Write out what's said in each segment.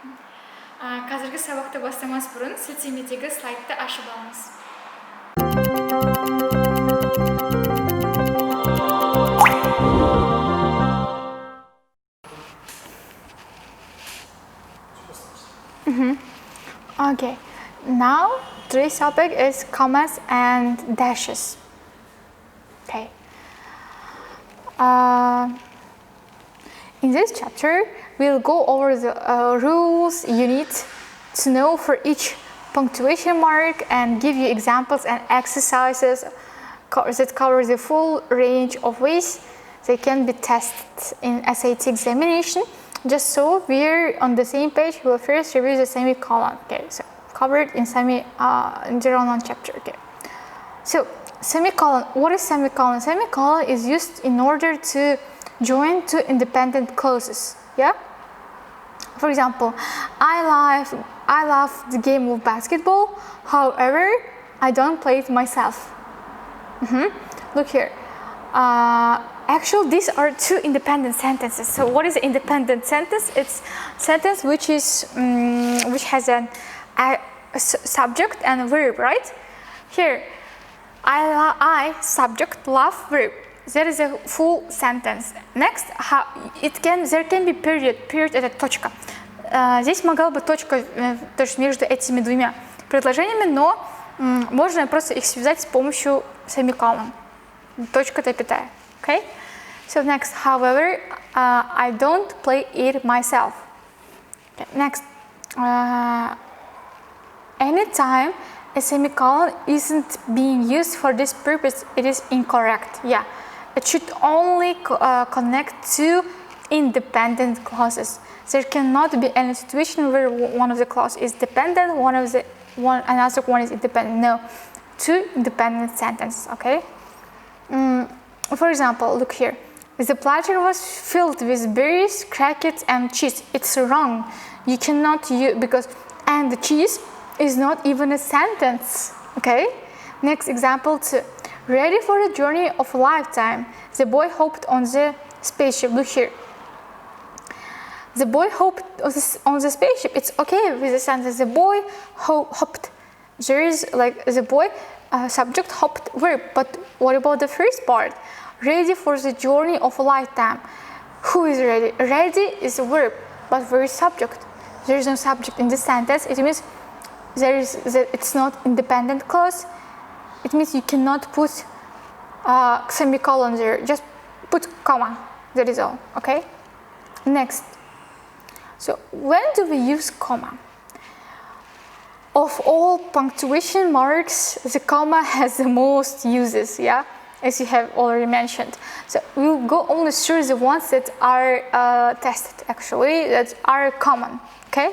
Қазіргі сабақты бастамас бұрын сілтемедегі слайдты ашып алыңыз. Okay, now today's topic is commas and dashes. Okay. In this chapter, we'll go over the rules you need to know for each punctuation mark and give you examples and exercises that cover the full range of ways they can be tested in SAT examination. Just so we're on the same page, we'll first review the semicolon. Okay, so covered in general non-chapter. Okay, so semicolon. What is semicolon? Semicolon is used in order to join two independent clauses. Yeah. For example, I love the game of basketball. However, I don't play it myself. Look here. Actually, these are two independent sentences. So, what is an independent sentence? It's a sentence which has a subject and a verb, right? Here, I subject, love, verb. There is a full sentence. Next, there can be period это точка. Здесь могла быть точка между этими двумя предложениями, но можно просто их связать с помощью семиколон. Точка запятая. Okay? So next, however, I don't play it myself. Okay. Next, anytime a semicolon isn't being used for this purpose, it is incorrect. Yeah, it should only connect two independent clauses. There cannot be any situation where one of the clauses is dependent, another one is independent. No, two independent sentences. Okay. For example, look here. The platter was filled with berries, crackers, and cheese. It's wrong. You cannot use because and the cheese is not even a sentence. Okay. Next example 2. Ready for the journey of a lifetime. The boy hopped on the spaceship. Look here. The boy hopped on the spaceship. It's okay with the sentence. The boy hopped. There is like the boy subject hopped verb. But what about the first part? Ready for the journey of a lifetime. Who is ready? Ready is a verb, but where is subject? There is no subject in this sentence. It means it's not independent clause. It means you cannot put semicolon there. Just put comma. That is all. Okay. Next. So when do we use comma? Of all punctuation marks, the comma has the most uses. Yeah. As you have already mentioned. So we'll go only through the ones that are tested actually, that are common, okay?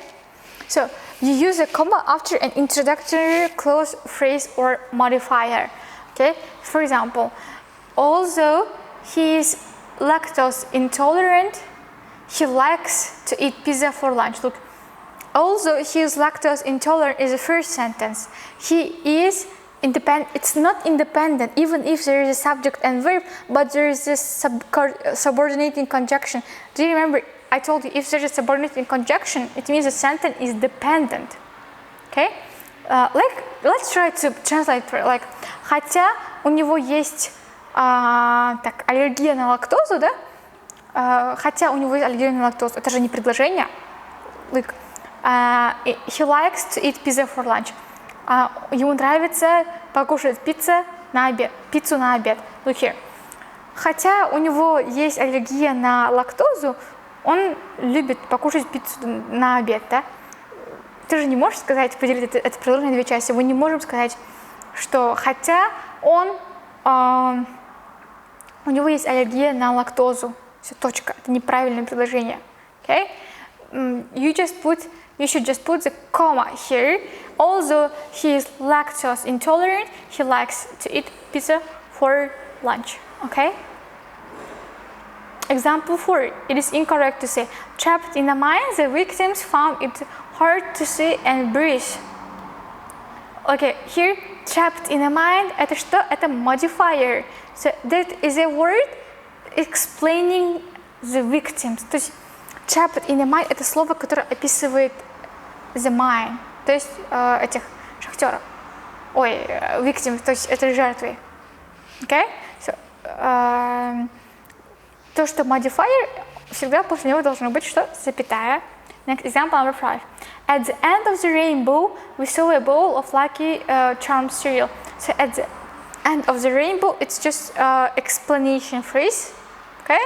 So you use a comma after an introductory clause, phrase, or modifier, okay? For example, although he is lactose intolerant, he likes to eat pizza for lunch. Look, although he is lactose intolerant is the first sentence. He is independent. It's not independent even if there is a subject and verb, but there is this subordinating conjunction. Do you remember I told you if there is a subordinating conjunction, it means the sentence is dependent. Okay? Let's try to translate like хотя у него есть аллергия на лактозу, да? Хотя у него есть аллергия на лактозу, это же не предложение. Like, he likes to eat pizza for lunch. Ему нравится покушать пиццу на обед. Look here. Хотя у него есть аллергия на лактозу, он любит покушать пиццу на обед, да? Ты же не можешь сказать, поделить это предложение на две части. Мы не можем сказать, что хотя у него есть аллергия на лактозу. Все, точка. Это неправильное предложение. Okay? You should just put the comma here. Although he is lactose intolerant, he likes to eat pizza for lunch. Okay? Example 4. It is incorrect to say, trapped in the mine, the victims found it hard to see and breathe. Okay, here, trapped in a mine, это что? Это modifier. So that is a word explaining the victims. То есть trapped in the mine — это слово, которое описывает the mine, то есть этих шахтеров. Ой, victim, то есть это жертвы. Okay? So, то, что modifier, всегда после него должно быть что? Запятая. Next example, number 5. At the end of the rainbow, we saw a bowl of Lucky Charms cereal. So at the end of the rainbow, it's just explanation phrase. Okay?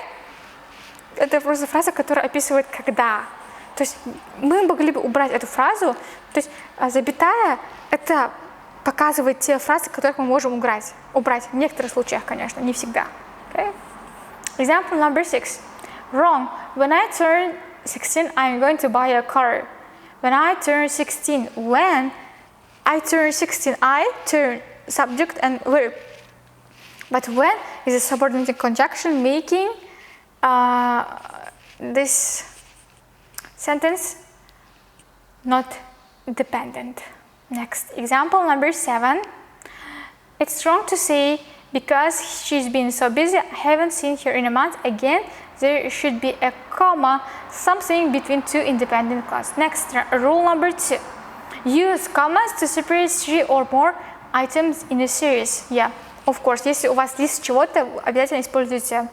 Это просто фраза, которая описывает когда. То есть мы могли бы убрать эту фразу. То есть запятая — это показывает те фразы, которых мы можем убрать. В некоторых случаях, конечно, не всегда. Okay? Example number 6. Wrong. When I turn 16, I'm going to buy a car. When I turn 16. When I turn 16, I turn subject and verb. But when is a subordinate conjunction making this sentence not dependent. Next, example number 7. It's wrong to say, because she's been so busy, I haven't seen her in a month. Again, there should be a comma, something between two independent clauses. Next, rule number 2. Use commas to separate 3 or more items in a series. Yeah, of course, если у вас лист чего-то, обязательно используйте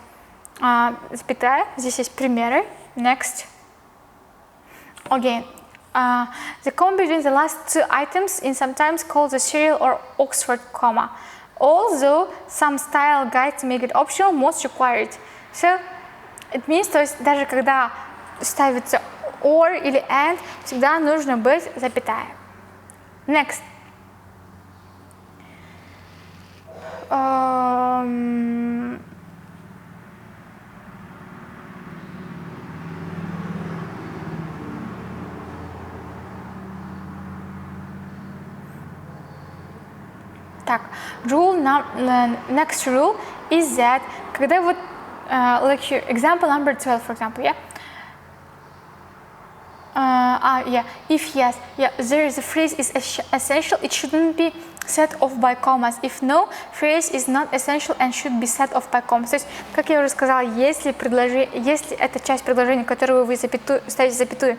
запятая. Здесь есть примеры. Next. Again, the comma between the last 2 items is sometimes called the serial or Oxford comma. Although some style guides make it optional, most required. So it means, то есть даже когда ставится or или and, всегда нужно быть запятая. Next. Так, next rule is that, когда вот, like here, example number 12, for example, yeah? If yes, there is a phrase is essential, it shouldn't be set off by commas. If no, phrase is not essential and should be set off by commas. То есть, как я уже сказала, если это часть предложения, которую вы ставите запятую,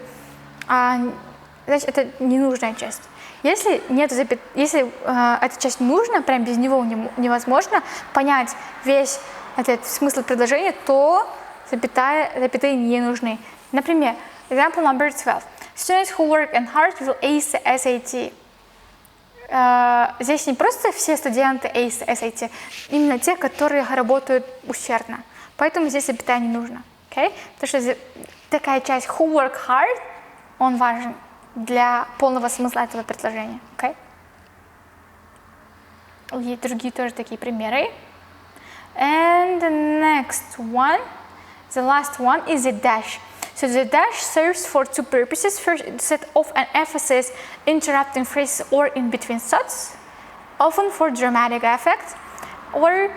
значит, это ненужная часть. Если эта часть нужна, прям без него невозможно понять весь этот смысл предложения, то запятые не нужны. Например, example number 12. Students who work hard will ace the SAT. Здесь не просто все студенты ace SAT, именно те, которые работают усердно. Поэтому здесь запятая не нужна. Okay? Потому что такая часть who work hard, он важен для полного смысла этого предложения. Okay? Есть другие тоже такие примеры. And the next one, the last one is a dash. So the dash serves for 2 purposes. First, it sets off an emphasis, interrupting phrases or in between thoughts, often for dramatic effect. Or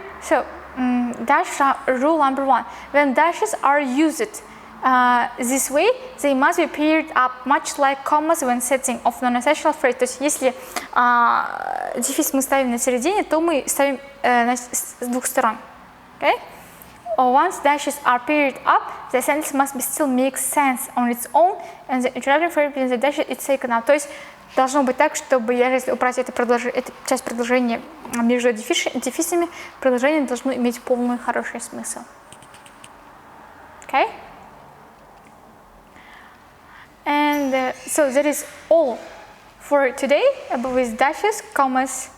dash rule number 1. When dashes are used this way, they must be paired up, much like commas when setting off non-essential phrase. То есть, если дефис мы ставим на середине, то мы ставим с двух сторон. Okay? Once dashes are paired up, the sentence must still make sense on its own, and the interrupting phrase between the dashes is taken out. То есть, должно быть так, чтобы если убрать эту часть предложения между дефисами, предложение должно иметь полный хороший смысл. Okay? And so that is all for today with dashes, commas.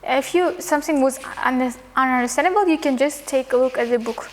If something was ununderstandable, you can just take a look at the book.